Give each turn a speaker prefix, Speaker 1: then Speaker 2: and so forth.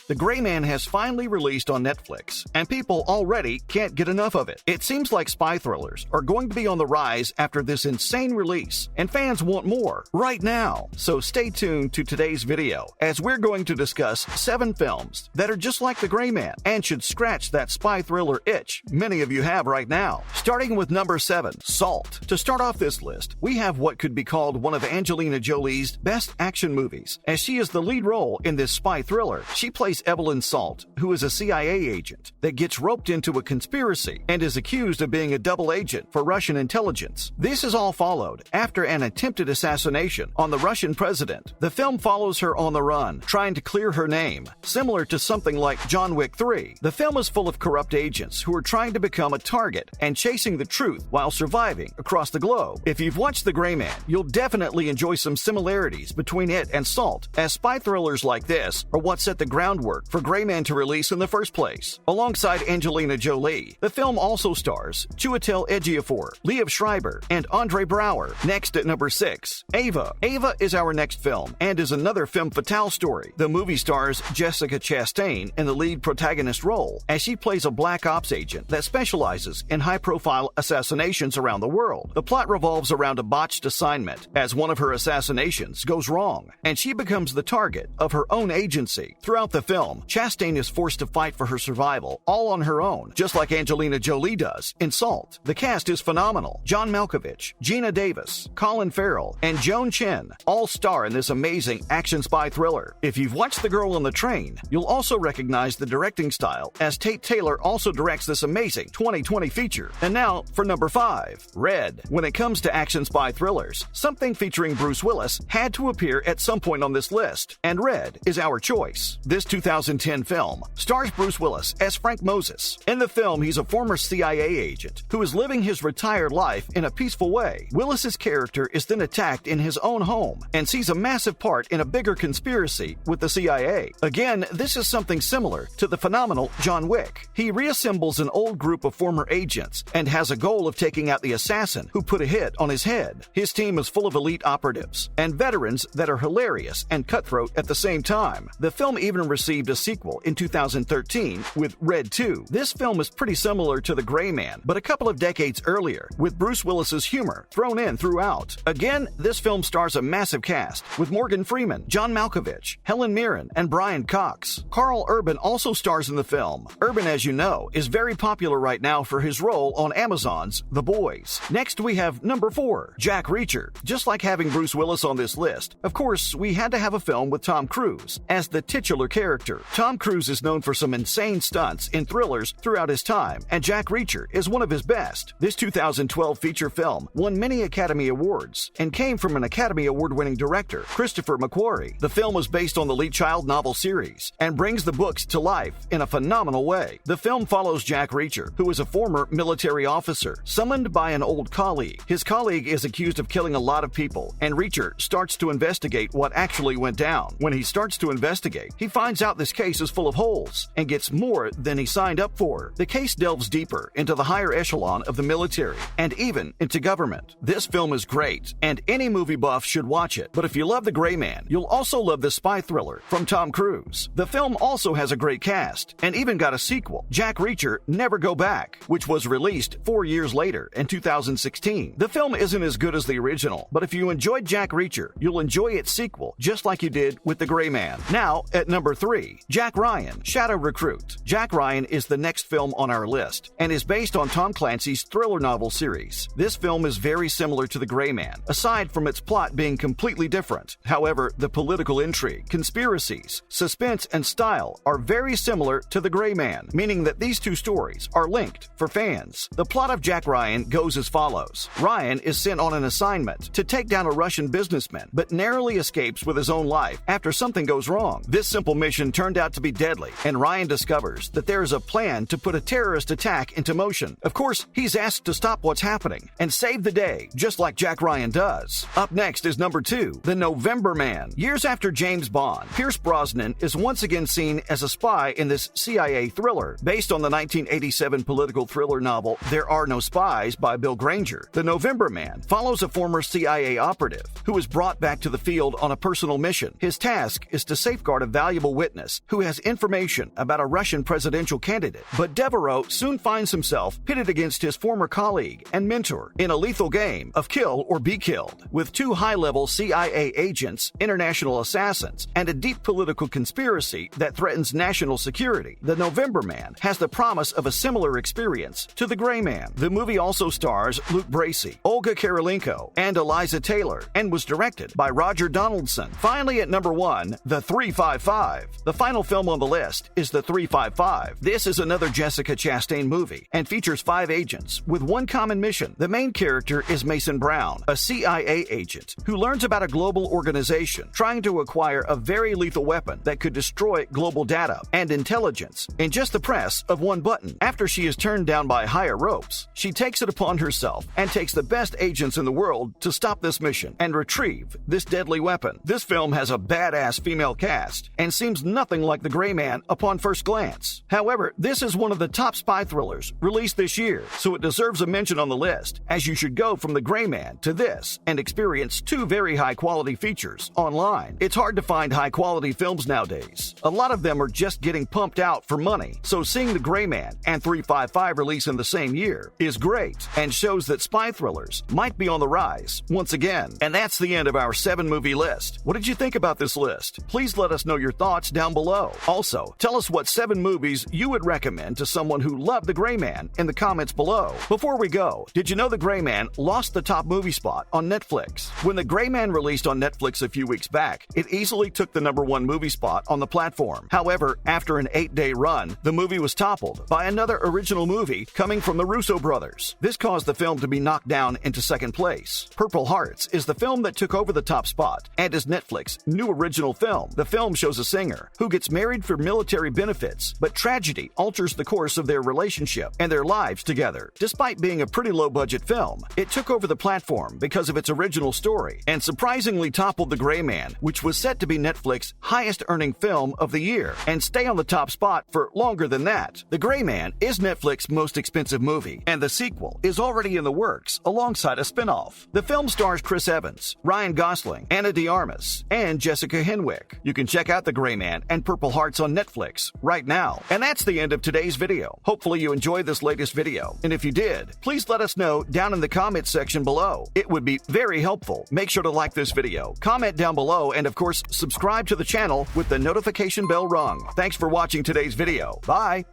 Speaker 1: The Gray Man has finally released on Netflix, and people already can't get enough of it. It seems like spy thrillers are going to be on the rise after this insane release, and fans want more right now. So stay tuned to today's video, as we're going to discuss 7 films that are just like The Gray Man and should scratch that spy thriller itch many of you have right now. Starting with number 7, Salt. To start off this list, we have what could be called one of Angelina Jolie's best action movies, as she is the lead role in this spy thriller. She plays Evelyn Salt, who is a CIA agent that gets roped into a conspiracy and is accused of being a double agent for Russian intelligence. This is all followed after an attempted assassination on the Russian president. The film follows her on the run, trying to clear her name, similar to something like John Wick 3. The film is full of corrupt agents who are trying to become a target and chasing the truth while surviving across the globe. If you've watched The Gray Man, you'll definitely enjoy some similarities between it and Salt, as spy thrillers like this are what set the groundwork for Gray Man to release in the first place. Alongside Angelina Jolie, the film also stars Chiwetel Ejiofor, Liev Schreiber, and Andre Braugher. Next at number 6, Ava. Ava is our next film and is another femme fatale story. The movie stars Jessica Chastain in the lead protagonist role, as she plays a black ops agent that specializes in high-profile assassinations around the world. The plot revolves around a botched assignment, as one of her assassinations goes wrong, and she becomes the target of her own agency. Throughout the film, Chastain is forced to fight for her survival all on her own, just like Angelina Jolie does in Salt. The cast is phenomenal. John Malkovich, Gina Davis, Colin Farrell, and Joan Chen all star in this amazing action spy thriller. If you've watched The Girl on the Train, you'll also recognize the directing style, as Tate Taylor also directs this amazing 2020 feature. And now for number 5, Red. When it comes to action spy thrillers, something featuring Bruce Willis had to appear at some point on this list, and Red is our choice. This 2010 film stars Bruce Willis as Frank Moses. In the film, he's a former CIA agent who is living his retired life in a peaceful way. Willis's character is then attacked in his own home and sees a massive part in a bigger conspiracy with the CIA. Again, this is something similar to the phenomenal John Wick. He reassembles an old group of former agents and has a goal of taking out the assassin who put a hit on his head. His team is full of elite operatives and veterans that are hilarious and cutthroat at the same time. The film even received a sequel in 2013 with Red 2. This film is pretty similar to The Gray Man, but a couple of decades earlier, with Bruce Willis's humor thrown in throughout. Again, this film stars a massive cast with Morgan Freeman, John Malkovich, Helen Mirren, and Brian Cox. Carl Urban also stars in the film. Urban, as you know, is very popular right now for his role on Amazon's The Boys. Next, we have number 4, Jack Reacher. Just like having Bruce Willis on this list, of course, we had to have a film with Tom Cruise as the titular character. Tom Cruise is known for some insane stunts in thrillers throughout his time, and Jack Reacher is one of his best. This 2012 feature film won many Academy Awards and came from an Academy Award-winning director, Christopher McQuarrie. The film was based on the Lee Child novel series and brings the books to life in a phenomenal way. The film follows Jack Reacher, who is a former military officer summoned by an old colleague. His colleague is accused of killing a lot of people, and Reacher starts to investigate what actually went down. When he starts to investigate, he finds out this case is full of holes and gets more than he signed up for. The case delves deeper into the higher echelon of the military and even into government. This film is great, and any movie buff should watch it. But if you love The Gray Man, you'll also love the spy thriller from Tom Cruise. The film also has a great cast and even got a sequel, Jack Reacher Never Go Back, which was released 4 years later in 2016. The film isn't as good as the original, but if you enjoyed Jack Reacher, you'll enjoy its sequel just like you did with The Gray Man. Now, at number 3, Jack Ryan, Shadow Recruit. Jack Ryan is the next film on our list and is based on Tom Clancy's thriller novel series. This film is very similar to The Gray Man, aside from its plot being completely different. However, the political intrigue, conspiracies, suspense, and style are very similar to The Gray Man, meaning that these two stories are linked for fans. The plot of Jack Ryan goes as follows. Ryan is sent on an assignment to take down a Russian businessman, but narrowly escapes with his own life after something goes wrong. This simple mission turned out to be deadly, and Ryan discovers that there is a plan to put a terrorist attack into motion. Of course, he's asked to stop what's happening and save the day, just like Jack Ryan does. Up next is number 2, The November Man. Years after James Bond, Pierce Brosnan is once again seen as a spy in this CIA thriller, based on the 1987 political thriller novel There Are No Spies by Bill Granger. The November Man follows a former CIA operative who is brought back to the field on a personal mission. His task is to safeguard a valuable witness who has information about a Russian presidential candidate, but Devereaux soon finds himself pitted against his former colleague and mentor in a lethal game of kill or be killed, with two high-level CIA agents, international assassins, and a deep political conspiracy that threatens national security. The November Man has the promise of a similar experience to The Gray Man. The movie also stars Luke Bracey, Olga Kurylenko, and Eliza Taylor, and was directed by Roger Donaldson. Finally, at number 1, The 355. The final film on the list is The 355. This is another Jessica Chastain movie and features 5 agents with one common mission. The main character is Mason Brown, a CIA agent who learns about a global organization trying to acquire a very lethal weapon that could destroy global data and intelligence in just the press of one button. After she is turned down by higher ropes, she takes it upon herself and takes the best agents in the world to stop this mission and retrieve this deadly weapon. This film has a badass female cast and seems nothing like The Gray Man upon first glance. However, this is one of the top spy thrillers released this year, so it deserves a mention on the list, as you should go from The Gray Man to this and experience 2 very high-quality features online. It's hard to find high-quality films nowadays. A lot of them are just getting pumped out for money, so seeing The Gray Man and 355 release in the same year is great and shows that spy thrillers might be on the rise once again. And that's the end of our 7-movie list. What did you think about this list? Please let us know your thoughts down below. Also, tell us what 7 movies you would recommend to someone who loved The Gray Man in the comments below. Before we go, did you know The Gray Man lost the top movie spot on Netflix? When The Gray Man released on Netflix a few weeks back, it easily took the number 1 movie spot on the platform. However, after an 8-day run, the movie was toppled by another original movie coming from the Russo brothers. This caused the film to be knocked down into second place. Purple Hearts is the film that took over the top spot and is Netflix's new original film. The film shows a singer who gets married for military benefits, but tragedy alters the course of their relationship and their lives together. Despite being a pretty low-budget film, it took over the platform because of its original story and surprisingly toppled The Gray Man, which was set to be Netflix's highest-earning film of the year and stay on the top spot for longer than that. The Gray Man is Netflix's most expensive movie, and the sequel is already in the works alongside a spin-off. The film stars Chris Evans, Ryan Gosling, Ana de Armas, and Jessica Henwick. You can check out The Gray Man and Purple Hearts on Netflix right now. And that's the end of today's video. Hopefully you enjoyed this latest video, and if you did, please let us know down in the comments section below. It would be very helpful. Make sure to like this video, comment down below, and of course, subscribe to the channel with the notification bell rung. Thanks for watching today's video. Bye!